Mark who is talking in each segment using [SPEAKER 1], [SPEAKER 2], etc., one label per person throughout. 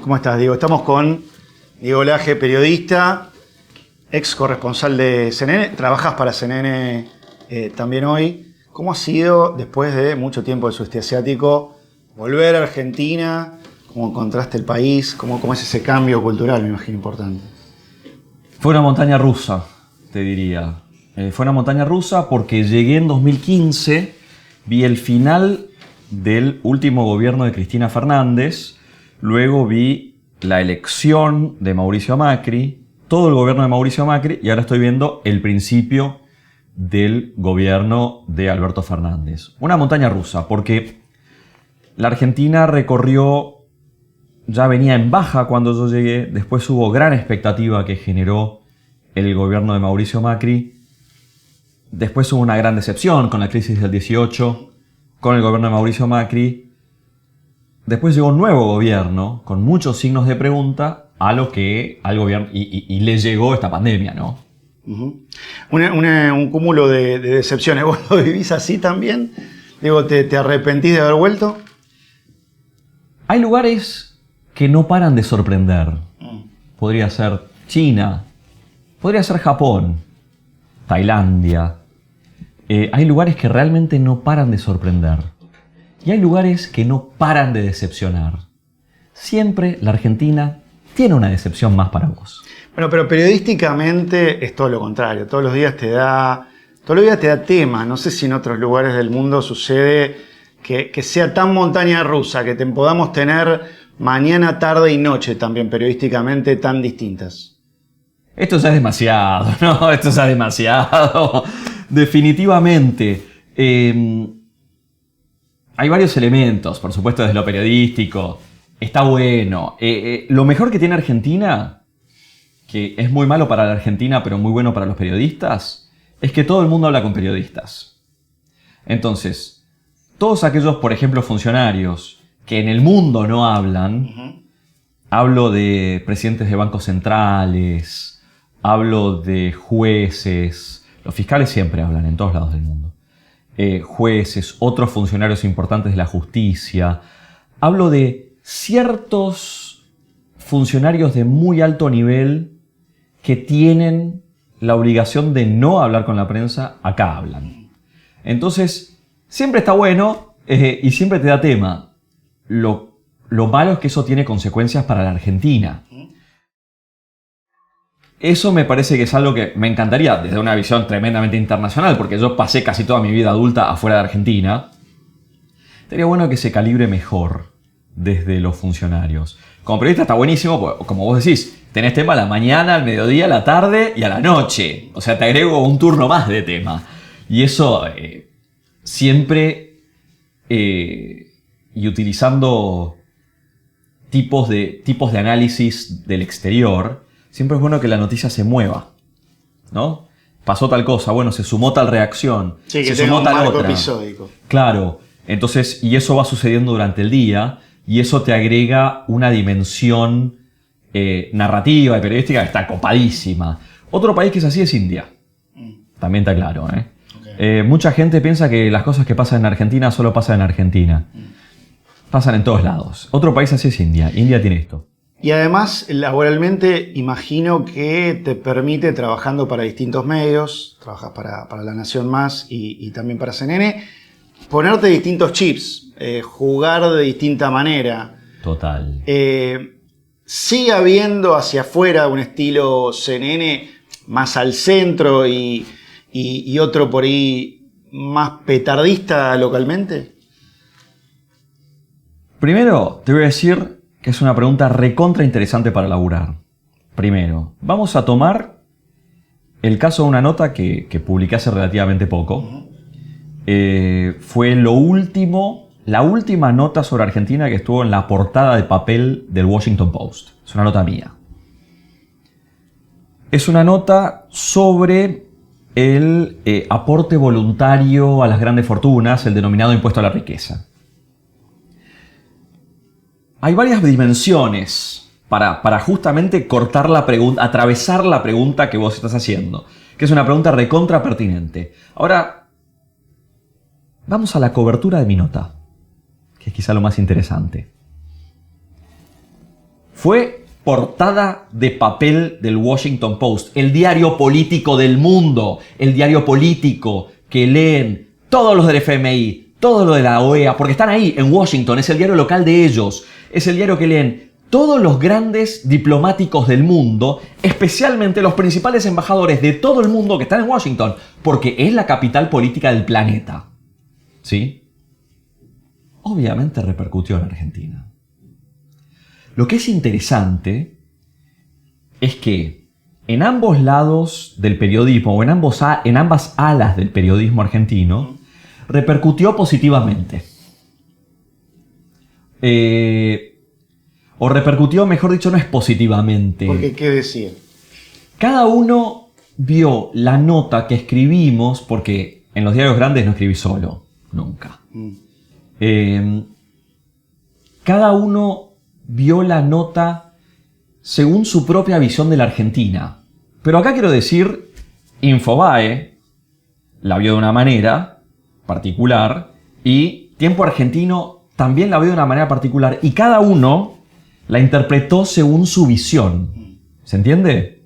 [SPEAKER 1] ¿Cómo estás, Diego? Estamos con Diego Laje, periodista, ex corresponsal de CNN. Trabajas para CNN también hoy. ¿Cómo ha sido, después de mucho tiempo del sudeste asiático, volver a Argentina? ¿Cómo encontraste el país? ¿Cómo es ese cambio cultural, me imagino, importante?
[SPEAKER 2] Fue una montaña rusa, te diría. Fue una montaña rusa porque llegué en 2015, vi el final del último gobierno de Cristina Fernández, luego vi la elección de Mauricio Macri, todo el gobierno de Mauricio Macri, y ahora estoy viendo el principio del gobierno de Alberto Fernández. Una montaña rusa, porque la Argentina recorrió, ya venía en baja cuando yo llegué, después hubo gran expectativa que generó el gobierno de Mauricio Macri, después hubo una gran decepción con la crisis del 18, con el gobierno de Mauricio Macri, después llegó un nuevo gobierno con muchos signos de pregunta al gobierno y le llegó esta pandemia, ¿no?
[SPEAKER 1] Uh-huh. Un cúmulo de decepciones. ¿Vos lo vivís así también? Digo, ¿te arrepentís de haber vuelto?
[SPEAKER 2] Hay lugares que no paran de sorprender. Podría ser China, podría ser Japón, Tailandia. Hay lugares que realmente no paran de sorprender. Y hay lugares que no paran de decepcionar. Siempre la Argentina tiene una decepción más para vos.
[SPEAKER 1] Bueno, pero periodísticamente es todo lo contrario. Todos los días te da tema. No sé si en otros lugares del mundo sucede que sea tan montaña rusa, que podamos tener mañana, tarde y noche también periodísticamente tan distintas.
[SPEAKER 2] Esto ya es demasiado, ¿no? Esto ya es demasiado. Definitivamente. Hay varios elementos, por supuesto, desde lo periodístico. Está bueno. Lo mejor que tiene Argentina, que es muy malo para la Argentina, pero muy bueno para los periodistas, es que todo el mundo habla con periodistas. Entonces, todos aquellos, por ejemplo, funcionarios que en el mundo no hablan, hablo de presidentes de bancos centrales, hablo de jueces, los fiscales siempre hablan en todos lados del mundo, jueces, otros funcionarios importantes de la justicia, hablo de ciertos funcionarios de muy alto nivel que tienen la obligación de no hablar con la prensa, acá hablan. Entonces, siempre está bueno y siempre te da tema. Lo malo es que eso tiene consecuencias para la Argentina. Eso me parece que es algo que me encantaría desde una visión tremendamente internacional, porque yo pasé casi toda mi vida adulta afuera de Argentina. Sería bueno que se calibre mejor desde los funcionarios. Como periodista está buenísimo, porque, como vos decís, tenés tema a la mañana, al mediodía, a la tarde y a la noche. O sea, te agrego un turno más de tema. Y eso siempre, y utilizando tipos de análisis del exterior, siempre es bueno que la noticia se mueva, ¿no? Pasó tal cosa, bueno, se sumó tal reacción,
[SPEAKER 1] sí,
[SPEAKER 2] se
[SPEAKER 1] que
[SPEAKER 2] sumó
[SPEAKER 1] tenga un
[SPEAKER 2] tal
[SPEAKER 1] marco
[SPEAKER 2] otra.
[SPEAKER 1] Episódico.
[SPEAKER 2] Claro, entonces, y eso va sucediendo durante el día, y eso te agrega una dimensión narrativa y periodística que está copadísima. Otro país que es así es India. También está claro, ¿eh? Okay. Mucha gente piensa que las cosas que pasan en Argentina solo pasan en Argentina. Pasan en todos lados. Otro país así es India. India tiene esto.
[SPEAKER 1] Y además, laboralmente, imagino que te permite, trabajando para distintos medios, trabajas para La Nación Más y también para CNN, ponerte distintos chips, jugar de distinta manera.
[SPEAKER 2] Total.
[SPEAKER 1] Sigue habiendo hacia afuera un estilo CNN más al centro y otro por ahí más petardista localmente.
[SPEAKER 2] Primero, te voy a decir que es una pregunta recontra interesante para laburar. Primero, vamos a tomar el caso de una nota que publiqué hace relativamente poco. Fue la última nota sobre Argentina que estuvo en la portada de papel del Washington Post. Es una nota mía. Es una nota sobre el aporte voluntario a las grandes fortunas, el denominado impuesto a la riqueza. Hay varias dimensiones para justamente cortar la pregunta, atravesar la pregunta que vos estás haciendo, que es una pregunta recontra pertinente. Ahora, vamos a la cobertura de mi nota, que es quizá lo más interesante. Fue portada de papel del Washington Post, el diario político del mundo, el diario político que leen todos los del FMI, todo lo de la OEA, porque están ahí en Washington, es el diario local de ellos, es el diario que leen todos los grandes diplomáticos del mundo, especialmente los principales embajadores de todo el mundo que están en Washington, porque es la capital política del planeta. ¿Sí? Obviamente repercutió en Argentina. Lo que es interesante es que en ambos lados del periodismo, o en ambas alas del periodismo argentino, repercutió positivamente. O repercutió, mejor dicho, no es positivamente.
[SPEAKER 1] Porque, ¿qué decir?
[SPEAKER 2] Cada uno vio la nota que escribimos, porque en los diarios grandes no escribí solo, nunca. Cada uno vio la nota según su propia visión de la Argentina. Pero acá quiero decir, Infobae la vio de una manera particular y Tiempo Argentino también la vio de una manera particular y cada uno la interpretó según su visión. ¿Se entiende?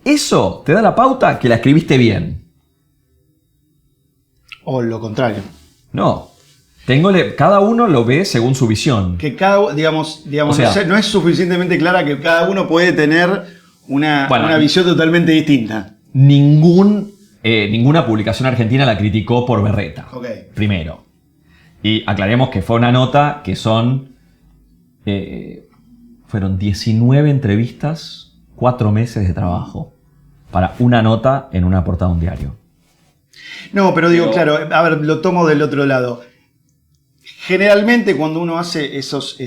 [SPEAKER 2] Eso te da la pauta que la escribiste bien.
[SPEAKER 1] O lo contrario.
[SPEAKER 2] No. Cada uno lo ve según su visión.
[SPEAKER 1] Que digamos
[SPEAKER 2] O sea,
[SPEAKER 1] no es suficientemente clara que cada uno puede tener una visión totalmente distinta.
[SPEAKER 2] Ninguna publicación argentina la criticó por berreta.
[SPEAKER 1] Okay.
[SPEAKER 2] Primero. Y aclaremos que fue una nota que fueron 19 entrevistas, 4 meses de trabajo para una nota en una portada de un diario.
[SPEAKER 1] No, pero digo, claro, a ver, lo tomo del otro lado. Generalmente cuando uno hace esos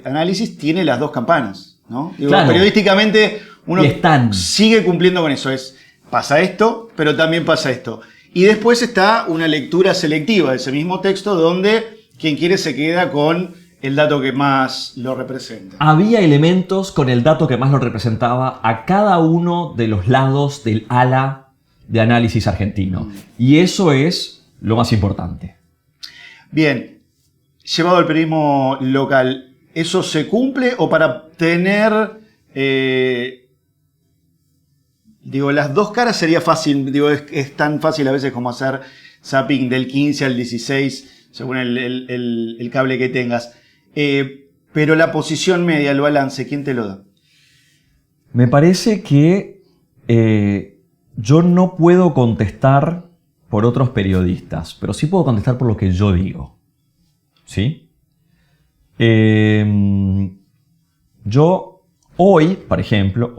[SPEAKER 1] análisis tiene las dos campanas, ¿no? Digo,
[SPEAKER 2] claro.
[SPEAKER 1] Periodísticamente uno sigue cumpliendo con eso. Pasa esto, pero también pasa esto. Y después está una lectura selectiva de ese mismo texto donde quien quiere se queda con el dato que más lo representa.
[SPEAKER 2] Había elementos con el dato que más lo representaba a cada uno de los lados del ala de análisis argentino. Y eso es lo más importante.
[SPEAKER 1] Bien, llevado al periodismo local, ¿eso se cumple o para tener... las dos caras sería fácil, es tan fácil a veces como hacer zapping del 15 al 16, según el cable que tengas. Pero la posición media, el balance, ¿quién te lo da?
[SPEAKER 2] Me parece que yo no puedo contestar por otros periodistas, pero sí puedo contestar por lo que yo digo. ¿Sí? Yo hoy, por ejemplo,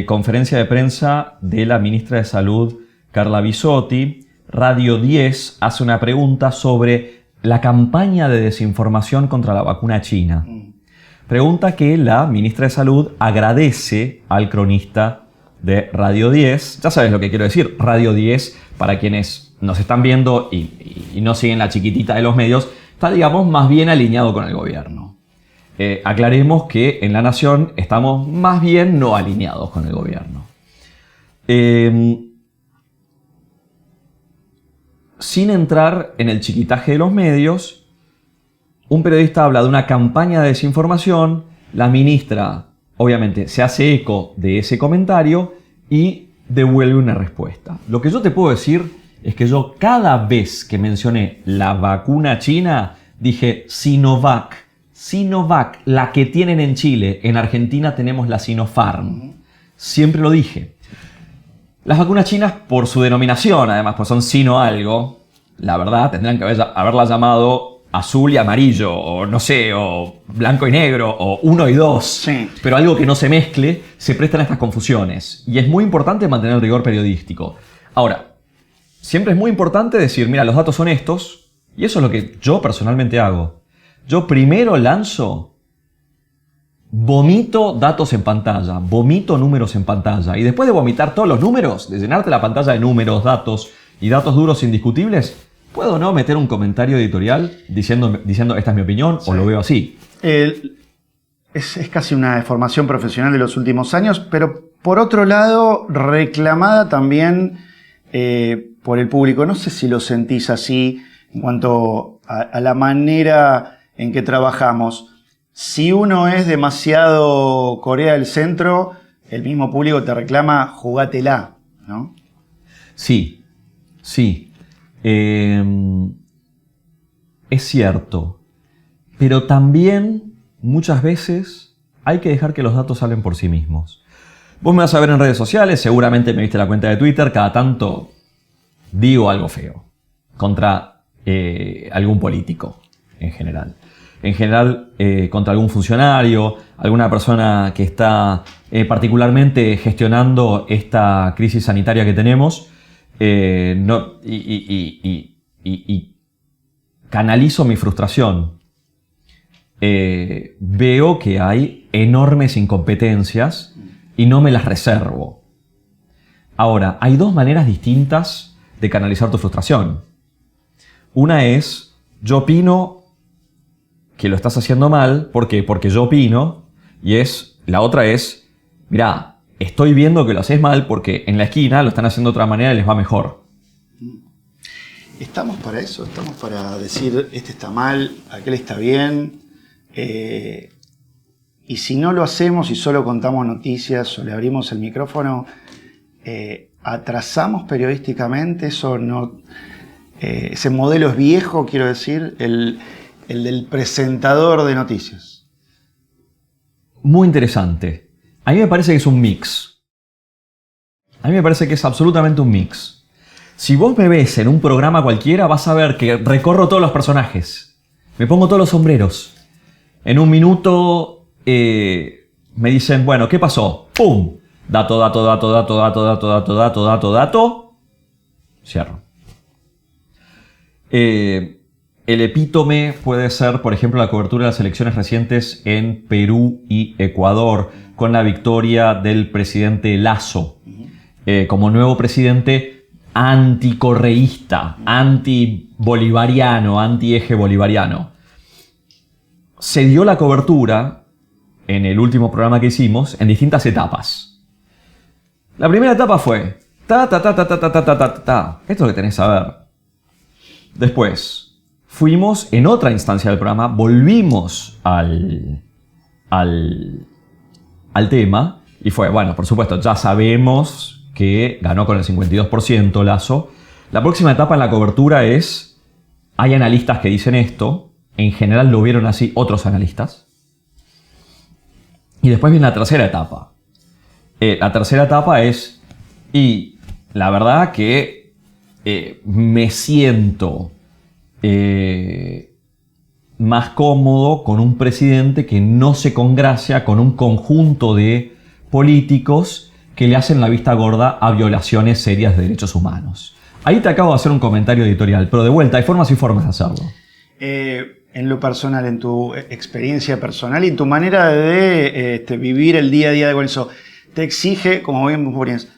[SPEAKER 2] conferencia de prensa de la ministra de Salud, Carla Bisotti, Radio 10 hace una pregunta sobre la campaña de desinformación contra la vacuna china. Pregunta que la ministra de Salud agradece al cronista de Radio 10. Ya sabes lo que quiero decir. Radio 10, para quienes nos están viendo y no siguen la chiquitita de los medios, está, digamos, más bien alineado con el gobierno. Aclaremos que en La Nación estamos más bien no alineados con el gobierno. Sin entrar en el chiquitaje de los medios, un periodista habla de una campaña de desinformación, la ministra obviamente se hace eco de ese comentario y devuelve una respuesta. Lo que yo te puedo decir es que yo cada vez que mencioné la vacuna china, dije Sinovac, la que tienen en Chile, en Argentina tenemos la Sinopharm. Siempre lo dije. Las vacunas chinas, por su denominación, además, pues son sino algo, la verdad, tendrían que haberla llamado azul y amarillo, o no sé, o blanco y negro, o 1 y 2.
[SPEAKER 1] Sí.
[SPEAKER 2] Pero algo que no se mezcle, se prestan a estas confusiones. Y es muy importante mantener el rigor periodístico. Ahora, siempre es muy importante decir, mira, los datos son estos, y eso es lo que yo personalmente hago. Yo primero vomito datos en pantalla, vomito números en pantalla, y después de vomitar todos los números, de llenarte la pantalla de números, datos y datos duros indiscutibles, ¿puedo no meter un comentario editorial diciendo esta es mi opinión, sí, o lo veo así?
[SPEAKER 1] Es casi una deformación profesional de los últimos años, pero por otro lado, reclamada también por el público. No sé si lo sentís así en cuanto a la manera en que trabajamos. Si uno es demasiado Corea del Centro, el mismo público te reclama, jugátela, ¿no?
[SPEAKER 2] Sí, sí. Es cierto. Pero también, muchas veces, hay que dejar que los datos hablen por sí mismos. Vos me vas a ver en redes sociales, seguramente me viste la cuenta de Twitter, cada tanto digo algo feo contra algún político en general. En general, contra algún funcionario, alguna persona que está particularmente gestionando esta crisis sanitaria que tenemos, y canalizo mi frustración. Veo que hay enormes incompetencias y no me las reservo. Ahora, hay dos maneras distintas de canalizar tu frustración. Una es, yo opino que lo estás haciendo mal. ¿Por qué? Porque yo opino. La otra es, mirá, estoy viendo que lo haces mal porque en la esquina lo están haciendo de otra manera y les va mejor.
[SPEAKER 1] Estamos para eso, estamos para decir, este está mal, aquel está bien. Y si no lo hacemos y solo contamos noticias o le abrimos el micrófono, atrasamos periodísticamente, eso no, ese modelo es viejo, quiero decir, el del presentador de noticias.
[SPEAKER 2] Muy interesante. A mí me parece que es un mix. A mí me parece que es absolutamente un mix. Si vos me ves en un programa cualquiera, vas a ver que recorro todos los personajes. Me pongo todos los sombreros. En un minuto me dicen, bueno, ¿qué pasó? ¡Pum! Dato, dato, dato, dato, dato, dato, dato, dato, dato, dato. Cierro. El epítome puede ser, por ejemplo, la cobertura de las elecciones recientes en Perú y Ecuador, con la victoria del presidente Lasso, como nuevo presidente anticorreísta, anti-bolivariano, anti-eje bolivariano. Se dio la cobertura, en el último programa que hicimos, en distintas etapas. La primera etapa fue, ta, ta, ta, ta, ta, ta, ta, ta, ta, ta. Esto es lo que tenés que saber. Después, fuimos en otra instancia del programa, volvimos al tema y fue, bueno, por supuesto, ya sabemos que ganó con el 52% Lasso. La próxima etapa en la cobertura es, hay analistas que dicen esto, en general lo vieron así otros analistas. Y después viene la tercera etapa. La tercera etapa es, y la verdad que me siento más cómodo con un presidente que no se congracia con un conjunto de políticos que le hacen la vista gorda a violaciones serias de derechos humanos. Ahí te acabo de hacer un comentario editorial, pero de vuelta, hay formas y formas de hacerlo.
[SPEAKER 1] En lo personal, en tu experiencia personal y en tu manera de vivir el día a día con eso, te exige, como bien vos ponías,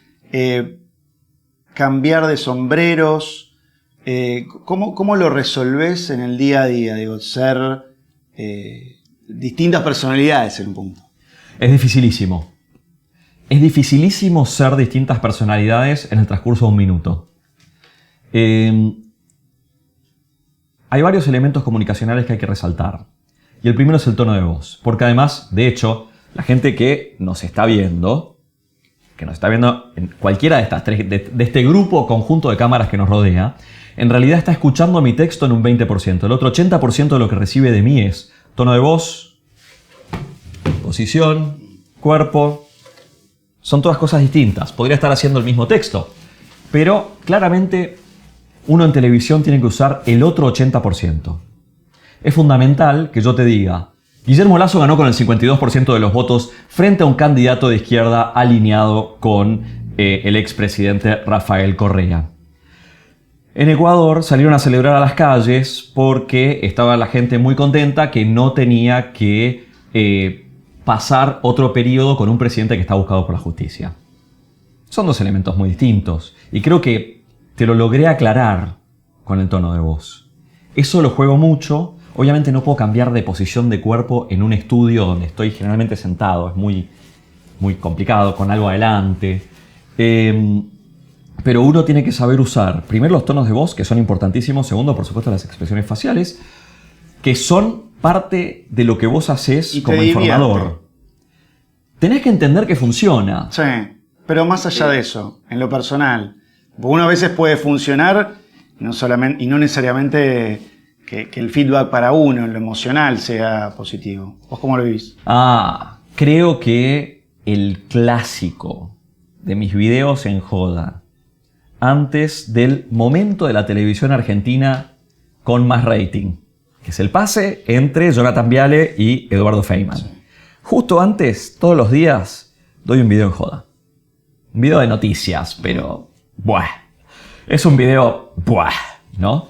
[SPEAKER 1] cambiar de sombreros. ¿Cómo lo resolvés en el día a día? Digo, ser distintas personalidades en un punto.
[SPEAKER 2] Es dificilísimo. Es dificilísimo ser distintas personalidades en el transcurso de un minuto. Hay varios elementos comunicacionales que hay que resaltar. Y el primero es el tono de voz. Porque además, de hecho, la gente que nos está viendo en cualquiera de estas tres, de este grupo conjunto de cámaras que nos rodea, en realidad está escuchando mi texto en un 20%. El otro 80% de lo que recibe de mí es tono de voz, posición, cuerpo. Son todas cosas distintas. Podría estar haciendo el mismo texto. Pero claramente uno en televisión tiene que usar el otro 80%. Es fundamental que yo te diga, Guillermo Lasso ganó con el 52% de los votos frente a un candidato de izquierda alineado con el expresidente Rafael Correa. En Ecuador salieron a celebrar a las calles porque estaba la gente muy contenta que no tenía que pasar otro periodo con un presidente que está buscado por la justicia. Son dos elementos muy distintos y creo que te lo logré aclarar con el tono de voz. Eso lo juego mucho. Obviamente no puedo cambiar de posición de cuerpo en un estudio donde estoy generalmente sentado. Es muy complicado, con algo adelante. Pero uno tiene que saber usar, primero, los tonos de voz, que son importantísimos. Segundo, por supuesto, las expresiones faciales. que son parte de lo que vos haces
[SPEAKER 1] Y
[SPEAKER 2] como
[SPEAKER 1] te divierte.
[SPEAKER 2] informador. Tenés que entender que funciona.
[SPEAKER 1] Sí, pero más allá de eso, en lo personal, porque uno a veces puede funcionar no solamente, y no necesariamente que el feedback para uno, en lo emocional, sea positivo. ¿Vos cómo lo vivís?
[SPEAKER 2] Creo que el clásico de mis videos en joda, antes del momento de la televisión argentina con más rating, que es el pase entre Jonathan Viale y Eduardo Feynman. Sí. Justo antes, todos los días, doy un video en joda. Un video de noticias, pero... ¡buah! Es un video... ¡buah! ¿No?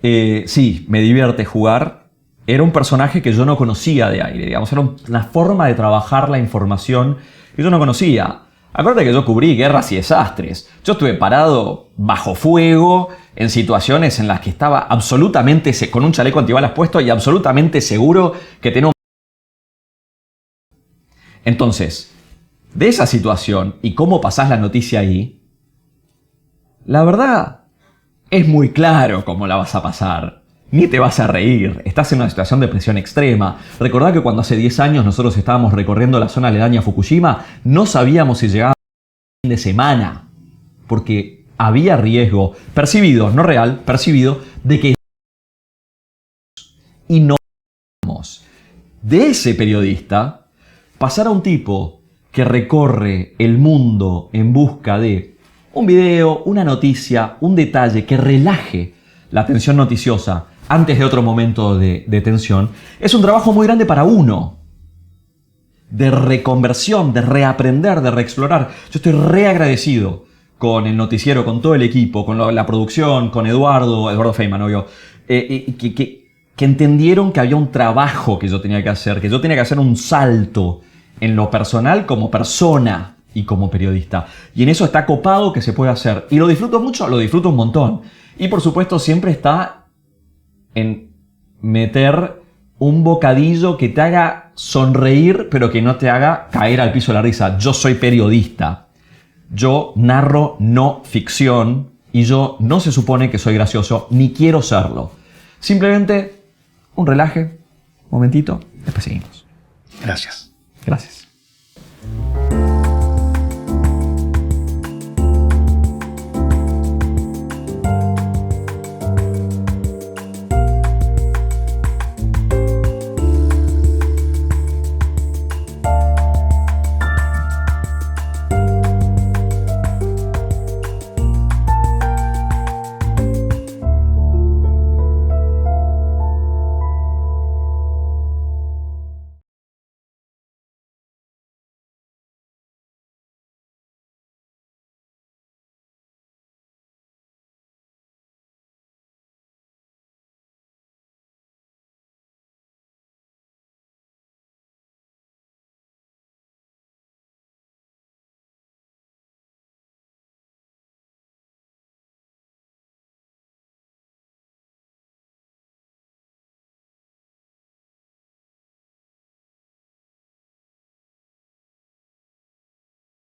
[SPEAKER 2] Sí, me divierte jugar. Era un personaje que yo no conocía de aire, digamos. Era una forma de trabajar la información que yo no conocía. Acuérdate que yo cubrí guerras y desastres. Yo estuve parado bajo fuego en situaciones en las que estaba absolutamente con un chaleco antibalas puesto y absolutamente seguro que tenía un... Entonces, de esa situación y cómo pasás la noticia ahí, la verdad es muy claro cómo la vas a pasar. Ni te vas a reír. Estás en una situación de presión extrema. Recordá que cuando hace 10 años nosotros estábamos recorriendo la zona aledaña a Fukushima, no sabíamos si llegábamos fin de semana. Porque había riesgo, percibido, no real, percibido, de que... Y no... De ese periodista, pasar a un tipo que recorre el mundo en busca de un video, una noticia, un detalle que relaje la tensión noticiosa antes de otro momento de tensión, es un trabajo muy grande para uno. De reconversión, de reaprender, de reexplorar. Yo estoy reagradecido con el noticiero, con todo el equipo, con la producción, con Eduardo Feynman, obvio, que entendieron que había un trabajo que yo tenía que hacer un salto en lo personal como persona y como periodista. Y en eso está copado que se puede hacer. Y lo disfruto mucho, lo disfruto un montón. Y por supuesto siempre está en meter un bocadillo que te haga sonreír, pero que no te haga caer al piso de la risa. Yo soy periodista. Yo narro no ficción y yo no se supone que soy gracioso, ni quiero serlo. Simplemente un relaje, un momentito, después seguimos.
[SPEAKER 1] Gracias.
[SPEAKER 2] Gracias.